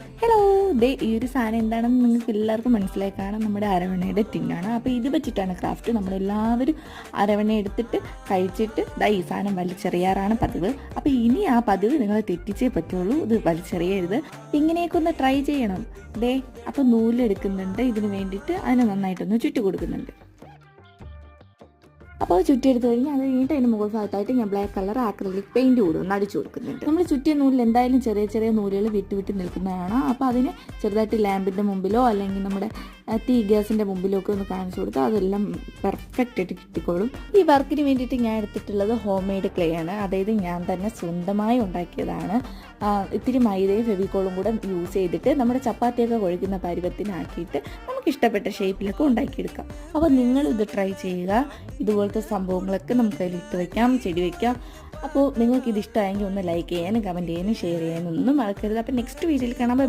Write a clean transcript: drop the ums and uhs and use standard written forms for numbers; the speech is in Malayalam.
ഹലോ, ദേ ഈ ഒരു സാധനം എന്താണെന്ന് നിങ്ങൾക്ക് എല്ലാവർക്കും മനസ്സിലായി കാണാം. നമ്മുടെ അരവണയുടെ ടിന്നാണ്. അപ്പോൾ ഇത് വെച്ചിട്ടാണ് ക്രാഫ്റ്റ്. നമ്മളെല്ലാവരും അരവണ എടുത്തിട്ട് കഴിച്ചിട്ട് ഈ സാധനം വലിച്ചെറിയാറാണ് പതിവ്. അപ്പോൾ ഇനി ആ പതിവ് നിങ്ങൾ തെറ്റിച്ചേ പറ്റുള്ളൂ. ഇത് വലിച്ചെറിയരുത്. ഇങ്ങനെയൊക്കെ ഒന്ന് ട്രൈ ചെയ്യണം. അപ്പോൾ നൂലെടുക്കുന്നുണ്ട്. ഇതിന് വേണ്ടിയിട്ട് അതിനെ നന്നായിട്ടൊന്ന് ചുറ്റി കൊടുക്കുന്നുണ്ട്. അപ്പോൾ ചുറ്റിയെടുത്ത് കഴിഞ്ഞാൽ അത് കഴിഞ്ഞിട്ട് അതിൻ്റെ മുകൾ ഭാഗത്തായിട്ട് ഞാൻ ബ്ലാക്ക് കളർ ആക്രിലിക് പെയിൻറ്റ് കൂടെ ഒന്ന് അടിച്ചു കൊടുക്കുന്നുണ്ട്. നമ്മൾ ചുറ്റിയ നൂലിൽ എന്തായാലും ചെറിയ ചെറിയ നൂലുകൾ വിട്ട് നിൽക്കുന്നതാണ്. അപ്പോൾ അതിന് ചെറുതായിട്ട് ലാമ്പിൻ്റെ മുമ്പിലോ അല്ലെങ്കിൽ നമ്മുടെ തീ ഗ്യാസിൻ്റെ മുമ്പിലോ ഒക്കെ ഒന്ന് കാണിച്ചു കൊടുത്താൽ അതെല്ലാം പെർഫെക്റ്റ് ആയിട്ട് കിട്ടിക്കോളും. ഈ വർക്കിന് വേണ്ടിയിട്ട് ഞാൻ എടുത്തിട്ടുള്ളത് ഹോം മെയ്ഡ് ക്ലേ ആണ്. അതായത് ഞാൻ തന്നെ സ്വന്തമായി ഉണ്ടാക്കിയതാണ്. ഇത്തിരി മൈദയും ഫെവിക്കോളും കൂടെ യൂസ് ചെയ്തിട്ട് നമ്മുടെ ചപ്പാത്തിയൊക്കെ കുഴയ്ക്കുന്ന പരുവത്തിനാക്കിയിട്ട് നമുക്ക് ഇഷ്ടപ്പെട്ട ഷേപ്പിലൊക്കെ ഉണ്ടാക്കിയെടുക്കാം. അപ്പോൾ നിങ്ങൾ ഇത് ട്രൈ ചെയ്യുക. ഇതുപോലത്തെ സംഭവങ്ങളൊക്കെ നമുക്ക് അതിൽ ഇട്ട് വയ്ക്കാം, ചെടി വയ്ക്കാം. അപ്പോൾ നിങ്ങൾക്ക് ഇത് ഇഷ്ടമായെങ്കിൽ ഒന്ന് ലൈക്ക് ചെയ്യാനും കമൻറ്റ് ചെയ്യാനും ഷെയർ ചെയ്യാനും ഒന്നും മറക്കരുത്. അപ്പോൾ നെക്സ്റ്റ് വീഡിയോയിൽ കാണാം.